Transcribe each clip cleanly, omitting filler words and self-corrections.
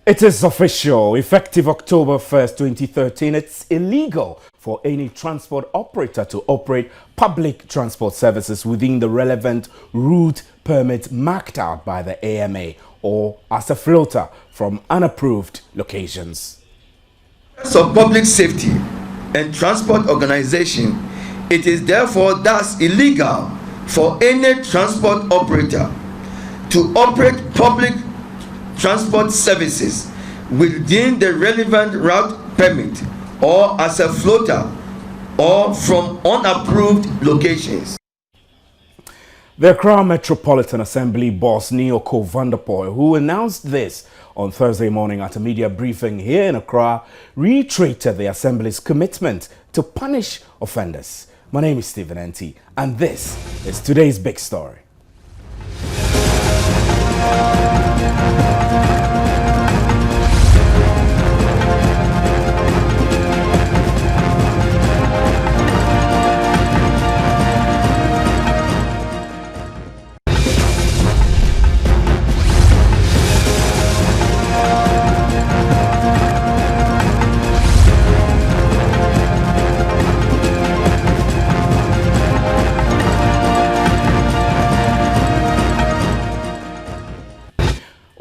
It is official. Effective October 1st, 2013, it's illegal for any transport operator to operate public transport services within the relevant route permit marked out by the AMA or as a floater from unapproved locations. Of public safety and transport organization, it is therefore thus illegal for any transport operator to operate public transport services within the relevant route permit or as a floater or from unapproved locations. The Accra Metropolitan Assembly boss Neo Vanderpoel, who announced this on Thursday morning at a media briefing here in Accra, reiterated the Assembly's commitment to punish offenders. My name is Stephen Enti, and this is today's big story.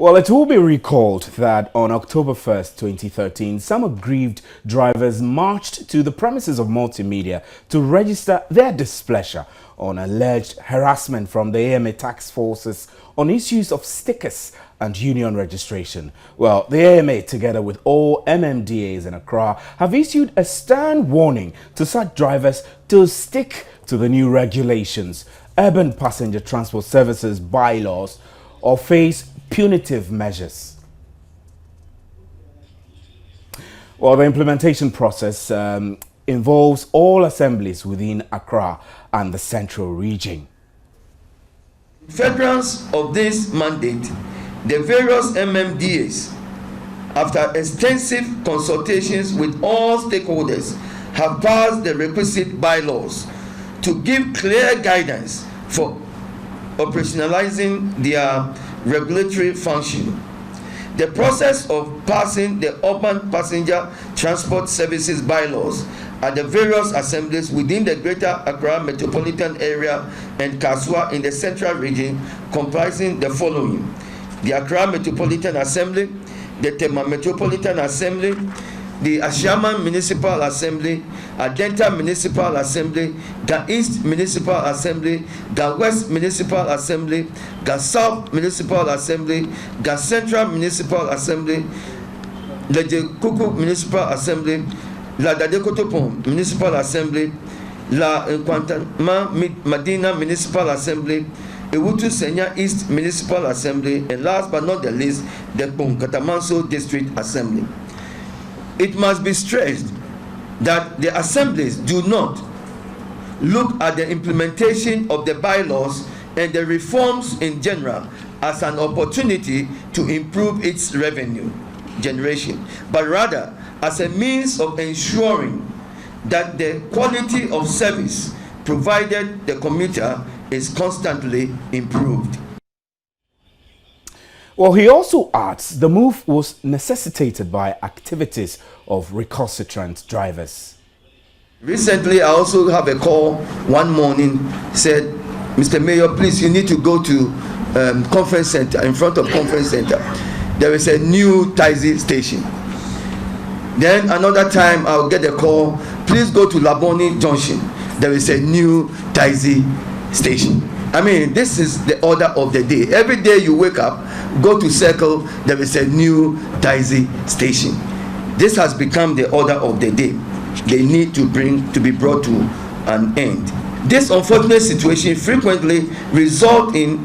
Well, it will be recalled that on October 1st, 2013, some aggrieved drivers marched to the premises of Multimedia to register their displeasure on alleged harassment from the AMA task forces on issues of stickers and union registration. Well, the AMA, together with all MMDAs in Accra, have issued a stern warning to such drivers to stick to the new regulations, urban passenger transport services bylaws, or face punitive measures. Well, the implementation process involves all assemblies within Accra and the central region. Furtherance of this mandate, the various MMDAs, after extensive consultations with all stakeholders, have passed the requisite bylaws to give clear guidance for operationalizing their regulatory function. The process of passing the urban passenger transport services bylaws at the various assemblies within the Greater Accra metropolitan area and Kaswa in the central region comprising the following: the Accra Metropolitan Assembly, the Tema Metropolitan Assembly, the Ashaman Municipal Assembly, Adenta Municipal Assembly, the East Municipal Assembly, the West Municipal Assembly, the South Municipal Assembly, the Central Municipal Assembly, the Kuku Municipal Assembly, la Dadekotopon Municipal Assembly, la Nkwantama Madina Municipal Assembly, Ewutu Senya East Municipal Assembly, and last but not the least, the Katamanso District Assembly. It must be stressed that the assemblies do not look at the implementation of the bylaws and the reforms in general as an opportunity to improve its revenue generation, but rather as a means of ensuring that the quality of service provided the commuter is constantly improved. Well, he also adds the move was necessitated by activities of recalcitrant drivers. Recently, I also have a call one morning, said, Mr. Mayor, please, you need to go to conference center, in front of conference center. There is a new taxi station. Then another time, I'll get a call, please go to Laboni Junction. There is a new taxi station. I mean, this is the order of the day. Every day you wake up, go to Circle, there is a new taxi station. This has become the order of the day. They need to be brought to an end. This unfortunate situation frequently results in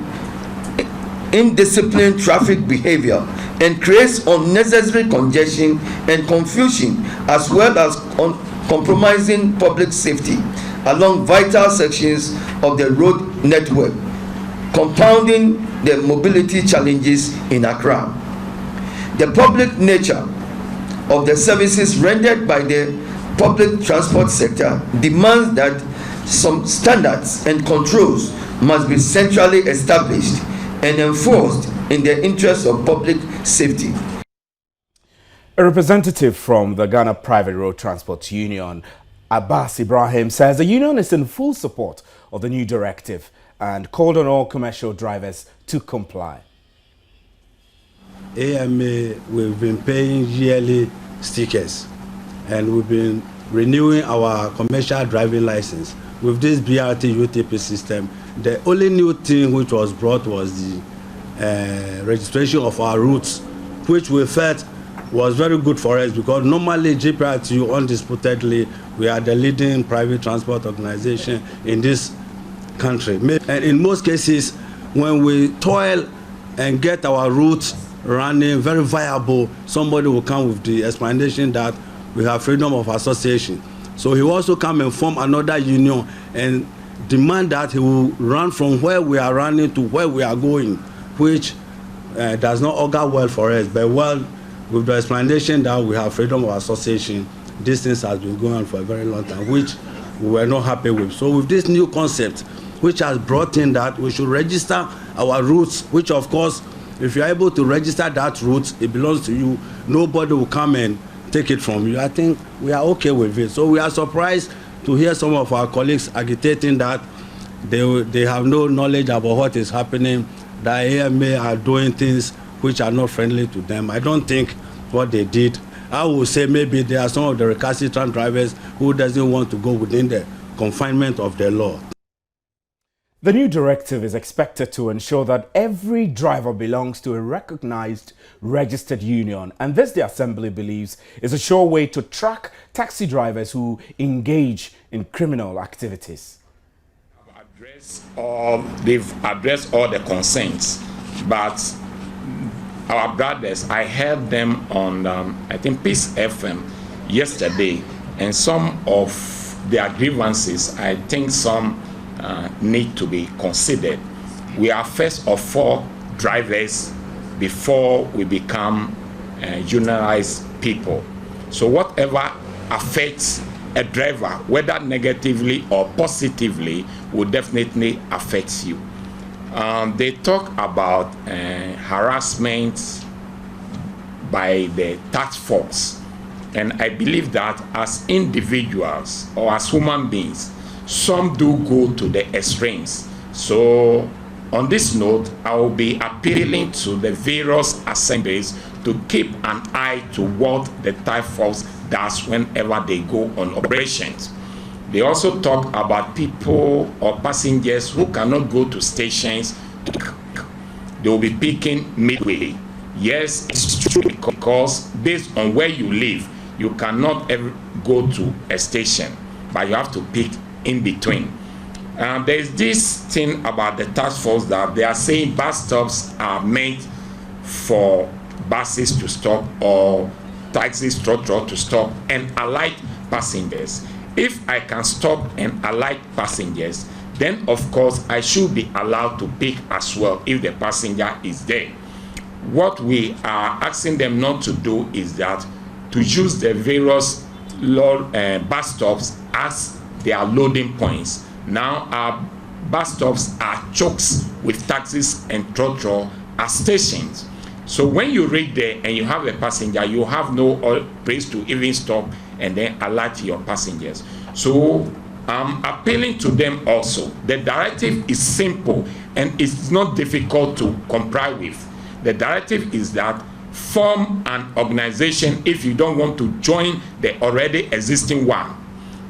indisciplined traffic behavior and creates unnecessary congestion and confusion, as well as compromising public safety along vital sections of the road network, compounding the mobility challenges in Accra. The public nature of the services rendered by the public transport sector demands that some standards and controls must be centrally established and enforced in the interest of public safety. A representative from the Ghana Private Road Transport Union, Abbas Ibrahim, says the union is in full support of the new directive and called on all commercial drivers to comply. AMA, we've been paying yearly stickers and we've been renewing our commercial driving license. With this BRT UTP system, the only new thing which was brought was the registration of our routes, which we felt was very good for us because normally GPRTU, undisputedly, we are the leading private transport organization in this country. And in most cases, when we toil and get our routes running very viable, somebody will come with the explanation that we have freedom of association. So he will also come and form another union and demand that he will run from where we are running to where we are going, which does not augur well for us. But well, with the explanation that we have freedom of association, this thing has been going on for a very long time, which we were not happy with. So with this new concept, which has brought in that we should register our routes, which of course, if you're able to register that route, it belongs to you. Nobody will come and take it from you. I think we are okay with it. So we are surprised to hear some of our colleagues agitating that they have no knowledge about what is happening, that AMA are doing things which are not friendly to them. I don't think what they did. I would say maybe there are some of the recalcitrant drivers who doesn't want to go within the confinement of the law. The new directive is expected to ensure that every driver belongs to a recognized registered union, and this, the Assembly believes, is a sure way to track taxi drivers who engage in criminal activities. They've addressed all the concerns, but our brothers, I heard them on, I think, Peace FM yesterday, and some of their grievances, I think some need to be considered. We are first of all drivers before we become unionized people. So whatever affects a driver, whether negatively or positively, will definitely affect you. They talk about harassment by the task force, and I believe that as individuals or as human beings, some do go to the extremes. So on this note, I will be appealing to the various assemblies to keep an eye to what the task force does whenever they go on operations. They also talk about people or passengers who cannot go to stations. They will be picking midway. Yes, it's true, because based on where you live, you cannot ever go to a station, but you have to pick in between. There's this thing about the task force that they are saying bus stops are meant for buses to stop or taxis to stop and alight passengers. If I can stop and alight passengers, then of course I should be allowed to pick as well if the passenger is there. What we are asking them not to do is that to use the various bus stops as their loading points. Now our bus stops are chokes with taxis and trotro as stations. So when you reach there and you have a passenger, you have no place to even stop and then alert your passengers. So I'm appealing to them also. The directive is simple and it's not difficult to comply with. The directive is that form an organization if you don't want to join the already existing one,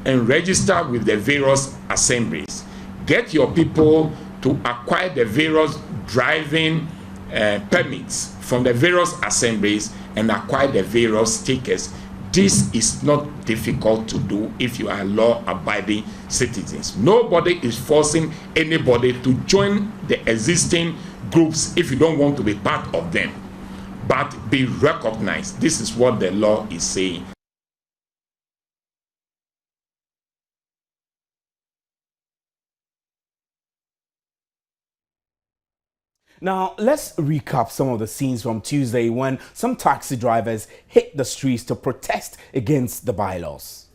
and register with the various assemblies. Get your people to acquire the various driving permits from the various assemblies and acquire the various stickers. This is not difficult to do if you are law-abiding citizens. Nobody is forcing anybody to join the existing groups if you don't want to be part of them. But be recognized. This is what the law is saying. Now, let's recap some of the scenes from Tuesday when some taxi drivers hit the streets to protest against the bylaws.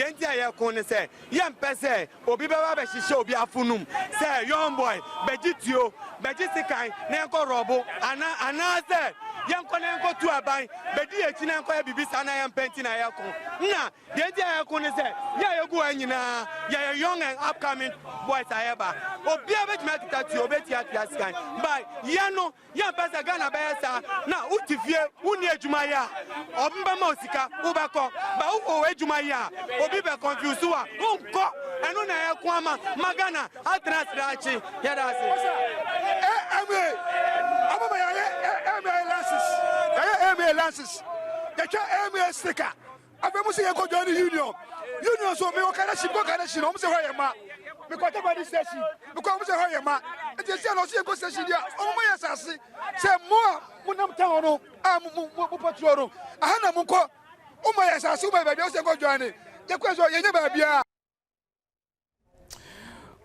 denti aye ko ne say yem pese obi be ba be hihye obi afunum say young boy begitio begisikan ne enko robo ana say yanko ne enko tu aban bedi echi ne enko ya bibisa na yem penti na yako na denti aye ko ne say ya yegu anyina ya young and upcoming boys ayeba obi abetime kitati obeti atiaskan by yano yem pese Ghana be sa na utifie uni ejuma ya obimba ma osika ubako ba uwo ejuma ya obi be confuse wa unko enu na ye kwama magana atrasrachi ya dasi ababa ya lances lances ya cha sticker abemu se ye ko join union so me o kana shi no mo se ho ye ma me ko ta body station me ko mo se ho ye ma e je se no se ye ko station dia o mo ye sase se mo nam town no mo patrol no aha na mo ko o mo ye sase o ba bia o se ko join ye ko so ye nya ba bia.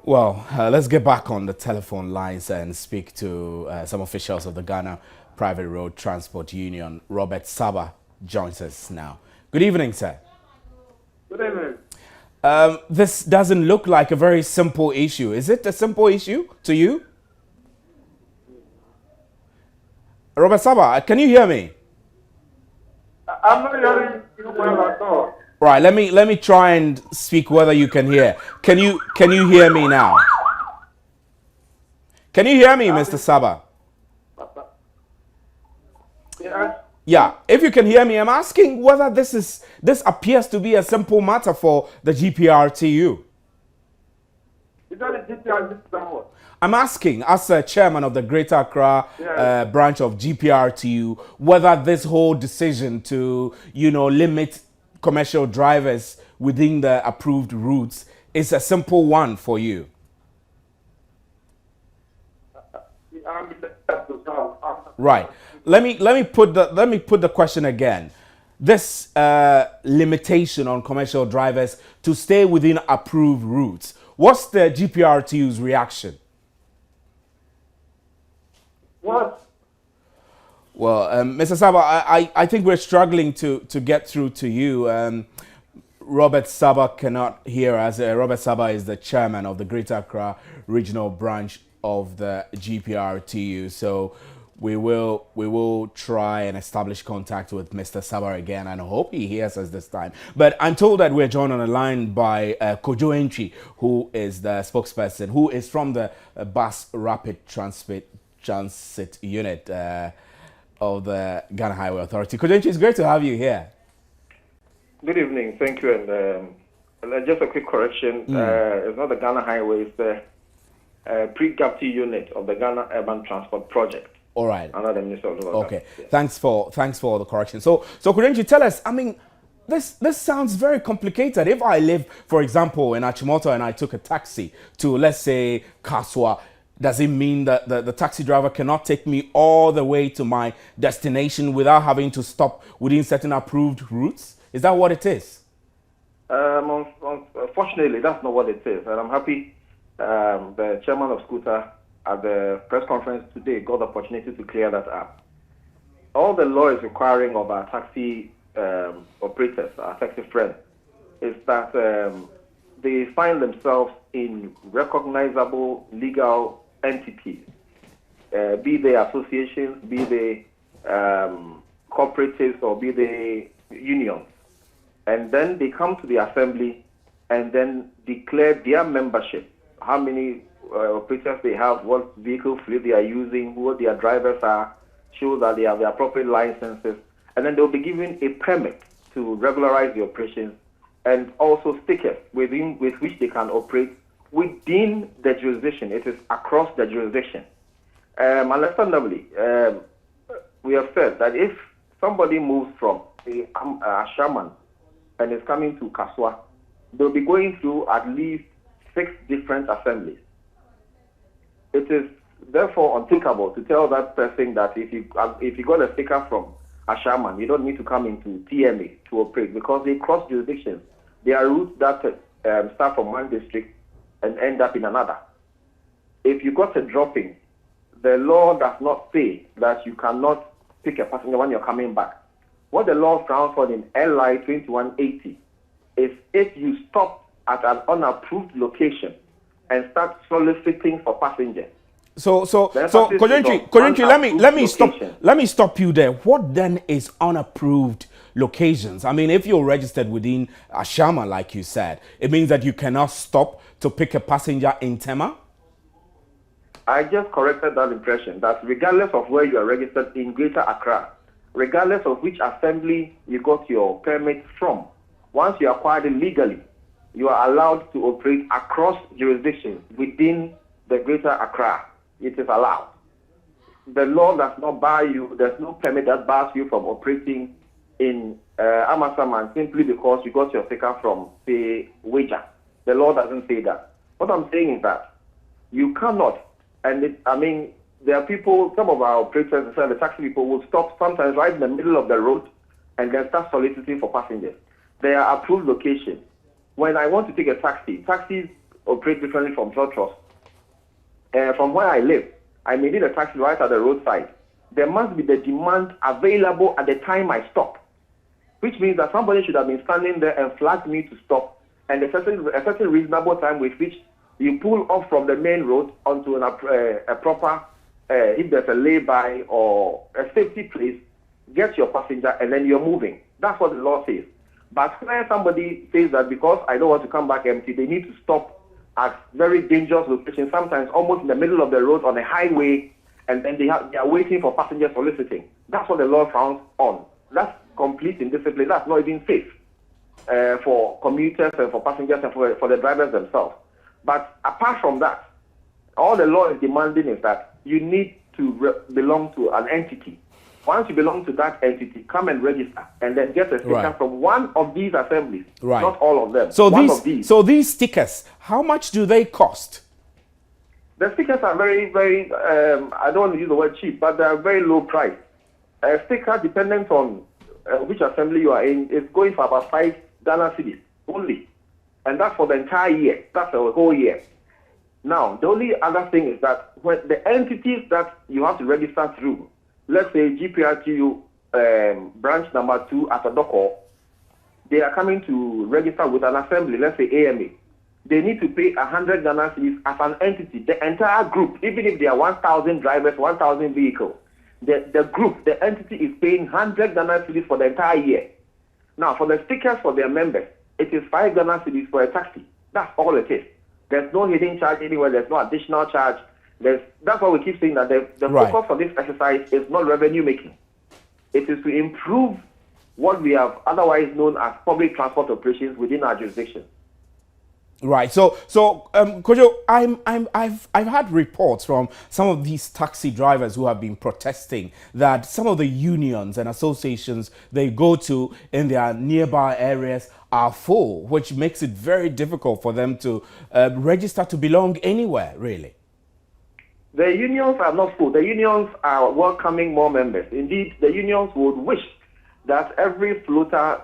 Well, let's get back on the telephone lines and speak to some officials of the Ghana Private Road Transport Union. Robert Saba joins us now. Good evening, sir. Good evening. This doesn't look like a very simple issue. Is it a simple issue to you? Robert Saba, can you hear me? I'm not hearing you well at all. Right, let me try and speak whether you can hear. Can you hear me now? Can you hear me, Mr. Saba? Yes. Yeah, if you can hear me, I'm asking whether this appears to be a simple matter for the GPRTU. Is that a GPRTU? I'm asking, as a chairman of the Greater Accra branch of GPRTU, whether this whole decision to, limit commercial drivers within the approved routes is a simple one for you. Right. Let me put the question again. This limitation on commercial drivers to stay within approved routes. What's the GPRTU's reaction? What? Well, Mr. Saba, I think we're struggling to get through to you. Robert Saba cannot hear us. Robert Saba is the chairman of the Greater Accra Regional Branch of the GPRTU. So we will try and establish contact with Mr. Saba again, and I hope he hears us this time. But I'm told that we're joined on the line by Kojo Entry, who is the spokesperson, who is from the Bus Rapid Transit Unit of the Ghana Highway Authority. Kojo Entry, it's great to have you here. Good evening. Thank you. And just a quick correction. It's not the Ghana Highway. It's the pre-GAPT unit of the Ghana Urban Transport Project. All right. Another Minister of the Okay. Yes. Thanks for the correction. So Kojo Entry, tell us, I mean, this sounds very complicated. If I live, for example, in Achimota and I took a taxi to, let's say, Kaswa, does it mean that the taxi driver cannot take me all the way to my destination without having to stop within certain approved routes? Is that what it is? Unfortunately, that's not what it is. And I'm happy the chairman of Scooter at the press conference today got the opportunity to clear that up. All the law is requiring of our taxi operators, our taxi friends, is that they find themselves in recognizable legal entities, be they associations, be they cooperatives, or be they unions. And then they come to the assembly and then declare their membership, how many operators they have, what vehicle fleet they are using, who their drivers are, show that they have the appropriate licenses, and then they'll be given a permit to regularize the operations, and also stickers with which they can operate within the jurisdiction. It is across the jurisdiction. Understandably, we have said that if somebody moves from a shaman and is coming to Kaswa, they'll be going through at least 6 different assemblies. It is therefore unthinkable to tell that person that if you got a sticker from a shaman, you don't need to come into TMA to operate, because they cross jurisdictions. There are routes that start from one district and end up in another. If you got a dropping, the law does not say that you cannot pick a passenger when you're coming back. What the law frowns on in LI 2180 is if you stop at an unapproved location and start soliciting for passengers. So Kojontri, let me stop you there. What then is unapproved locations? I mean, if you're registered within Ashama, like you said, it means that you cannot stop to pick a passenger in Tema? I just corrected that impression, that regardless of where you are registered in Greater Accra, regardless of which assembly you got your permit from, once you acquired it legally, you are allowed to operate across jurisdictions within the Greater Accra. It is allowed. The law does not bar you, there's no permit that bars you from operating in Amasaman simply because you got your sticker from, say, Wager. The law doesn't say that. What I'm saying is that you cannot, there are people, some of our operators, the taxi people will stop sometimes right in the middle of the road and then start soliciting for passengers. There are approved locations. When I want to take a taxi, taxis operate differently from trotros. From where I live, I may need a taxi right at the roadside. There must be the demand available at the time I stop, which means that somebody should have been standing there and flagged me to stop, and a certain reasonable time with which you pull off from the main road onto a proper, if there's a lay-by or a safety place, get your passenger, and then you're moving. That's what the law says. But when somebody says that because I don't want to come back empty, they need to stop at very dangerous locations, sometimes almost in the middle of the road on a highway, and then they are waiting for passenger soliciting. That's what the law frowns on. That's complete indiscipline. That's not even safe for commuters and for passengers and for the drivers themselves. But apart from that, all the law is demanding is that you need to belong to an entity. Once you belong to that entity, come and register and then get a sticker from one of these assemblies, not all of them. So these stickers, how much do they cost? The stickers are very, very, I don't want to use the word cheap, but they are very low price. A sticker, dependent on which assembly you are in, is going for about 5 Ghana cedis only. And that's for the entire year. That's the whole year. Now, the only other thing is that when the entities that you have to register through, let's say GPRTU branch number 2 at Adoko, they are coming to register with an assembly, let's say AMA. They need to pay 100 Ghana cedis as an entity. The entire group, even if there are 1,000 drivers, 1,000 vehicles, the group, the entity is paying 100 Ghana cedis for the entire year. Now, for the stickers for their members, it is 5 Ghana cedis for a taxi. That's all it is. There's no hidden charge anywhere. There's no additional charge. That's why we keep saying that the focus for this exercise is not revenue making. It is to improve what we have otherwise known as public transport operations within our jurisdiction. Right. So, Kojo, I've had reports from some of these taxi drivers who have been protesting that some of the unions and associations they go to in their nearby areas are full, which makes it very difficult for them to register to belong anywhere, really. The unions are not full. The unions are welcoming more members. Indeed, the unions would wish that every floater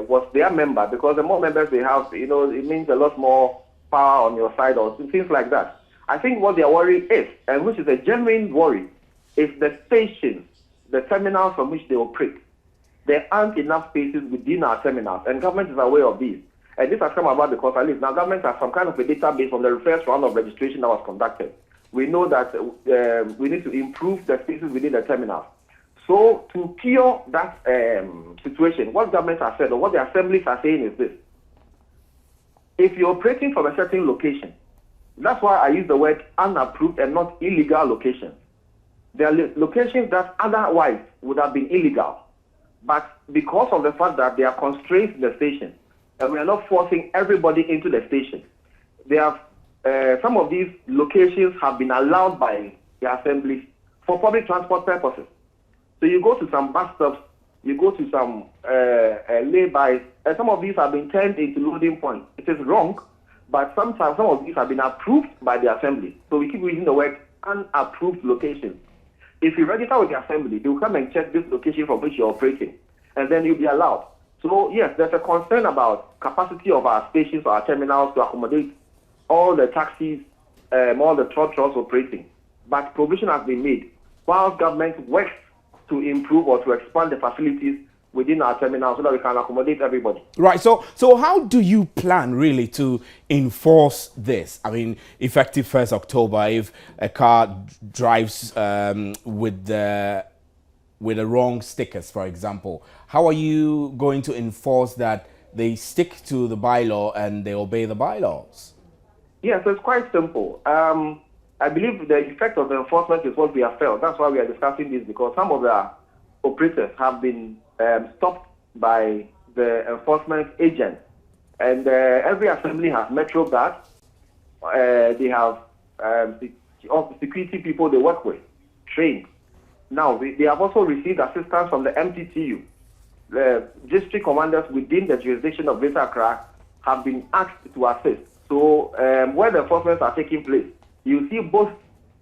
was their member, because the more members they have, it means a lot more power on your side or things like that. I think what their worry is, and which is a genuine worry, is the stations, the terminals from which they operate. There aren't enough spaces within our terminals, and government is aware of these. And this has come about because at least now government has some kind of a database from the first round of registration that was conducted. We know that we need to improve the spaces within the terminals. So to cure that situation, what government has said or what the assemblies are saying is this. If you're operating from a certain location, that's why I use the word unapproved and not illegal locations. There are locations that otherwise would have been illegal. But because of the fact that there are constraints in the station, and we are not forcing everybody into the station, they have some of these locations have been allowed by the assemblies for public transport purposes. So you go to some bus stops, you go to some lay-bys, and some of these have been turned into loading points. It is wrong, but sometimes some of these have been approved by the assembly. So we keep using the word unapproved locations. If you register with the assembly, they will come and check this location from which you're operating, and then you'll be allowed. So yes, there's a concern about capacity of our stations, our terminals to accommodate all the taxis, all the trotros operating. But provision has been made while government works to improve or to expand the facilities within our terminal so that we can accommodate everybody. Right. So how do you plan really to enforce this? I mean, effective 1st October, if a car drives with the wrong stickers, for example, how are you going to enforce that they stick to the bylaw and they obey the bylaws? Yes, it's quite simple. I believe the effect of the enforcement is what we have felt. That's why we are discussing this, because some of the operators have been stopped by the enforcement agents. And every assembly has metro guards. They have security people they work with, trained. Now, they have also received assistance from the MTTU. The district commanders within the jurisdiction of Greater Accra have been asked to assist. So where the enforcements are taking place, you see both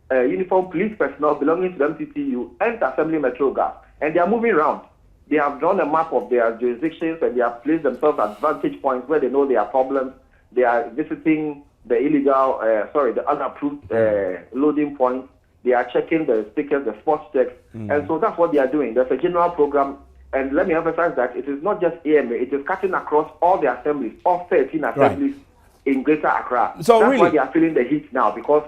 uniformed police personnel belonging to the MTTU and Assembly Metro Guard, and they are moving around. They have drawn a map of their jurisdictions and they have placed themselves at vantage points where they know there are problems. They are visiting the the unapproved loading points. They are checking the stickers, the sports checks, and so that's what they are doing. There's a general program, and let me emphasize that it is not just AMA, it is cutting across all the assemblies, all 13 assemblies in Greater Accra. So that's really, why they are feeling the heat now, because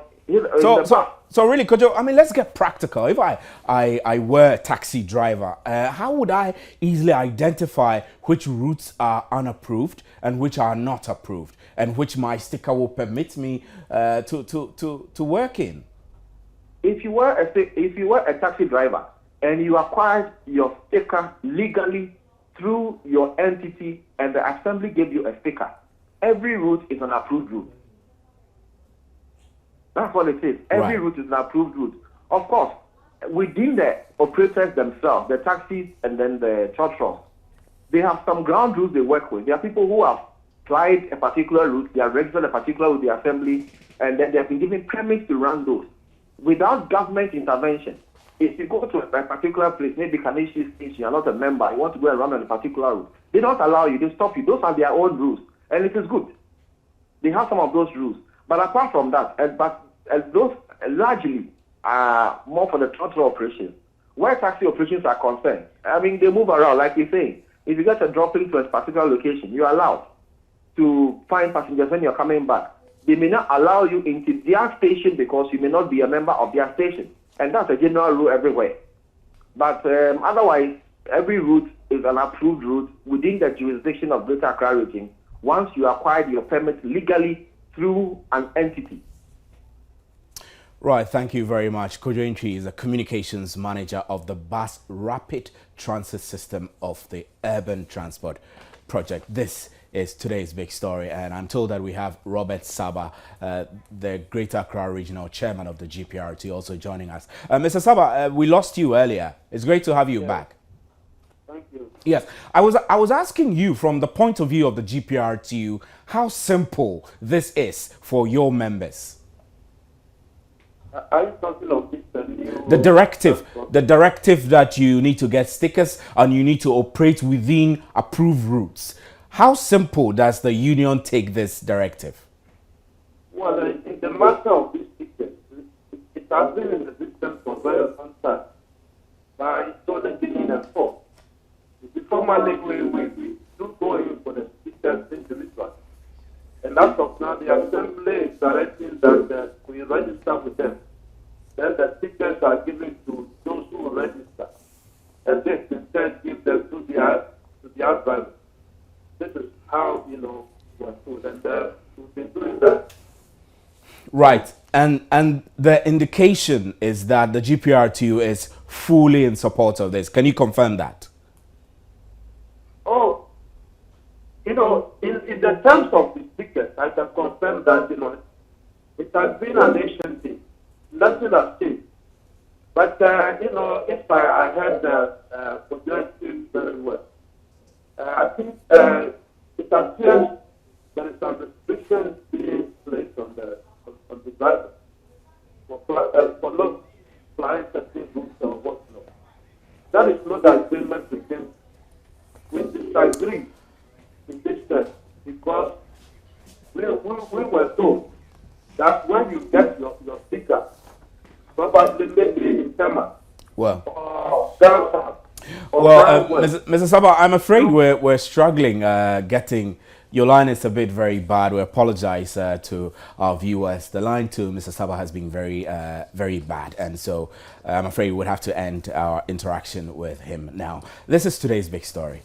so really, Kojo, I mean, let's get practical. If I were a taxi driver, how would I easily identify which routes are unapproved and which are not approved, and which my sticker will permit me to work in? If you were a taxi driver and you acquired your sticker legally through your entity and the assembly gave you a sticker, every route is an approved route. That's what it is. Every route is an approved route. Of course, within the operators themselves, the taxis and then the trotros, they have some ground rules they work with. There are people who have tried a particular route, they are registered a particular with the assembly, and then they have been given permits to run those. Without government intervention, if you go to a particular place, maybe Kaneshi Station, you are not a member, you want to go and run on a particular route, they don't allow you, they stop you. Those are their own rules, and it is good. They have some of those rules. But apart from that, those largely are more for the trotro operations. Where taxi operations are concerned, I mean, they move around, like you're saying. If you get a dropping to a particular location, you're allowed to find passengers when you're coming back. They may not allow you into their station because you may not be a member of their station. And that's a general rule everywhere. But otherwise, every route is an approved route within the jurisdiction of Greater Accra region once you acquired your permit legally through an entity. Right, thank you very much. Kojo Antwi is a communications manager of the Bus Rapid Transit System of the Urban Transport Project. This is today's big story, and I'm told that we have Robert Saba, the Greater Accra Regional Chairman of the GPRT, also joining us. Mr. Saba, we lost you earlier. It's great to have you back. Thank you. Yes, I was asking you from the point of view of the GPRTU how simple this is for your members. Are you talking of this the directive that you need to get stickers and you need to operate within approved routes? How simple does the union take this directive? Well, in the matter of this ticket, it has been in the system for very long time. But it's only being enforced. Formally, we do go in for the stickers individually. And as of now, the assembly is directing that we register with them. Then the stickers are given to those who register. And they instead give them to the drivers. This is how, we're told. And we've been doing that. Right. And the indication is that the GPRTU is fully in support of this. Can you confirm that? Oh, in the terms of the ticket, I can confirm that, it has been an Asian thing. Nothing has changed. But, if I heard the projective very well, I think it appears there is some restrictions being placed on the driver for not flying certain routes or whatnot. That is not an agreement with them. We disagree in this sense because we were told that when you get your sticker, probably maybe in Tema or downtown, Well, Mr. Saba, I'm afraid we're struggling getting. Your line is a bit very bad. We apologize to our viewers. The line to Mr. Saba has been very, very bad. And so I'm afraid we would have to end our interaction with him now. This is today's big story.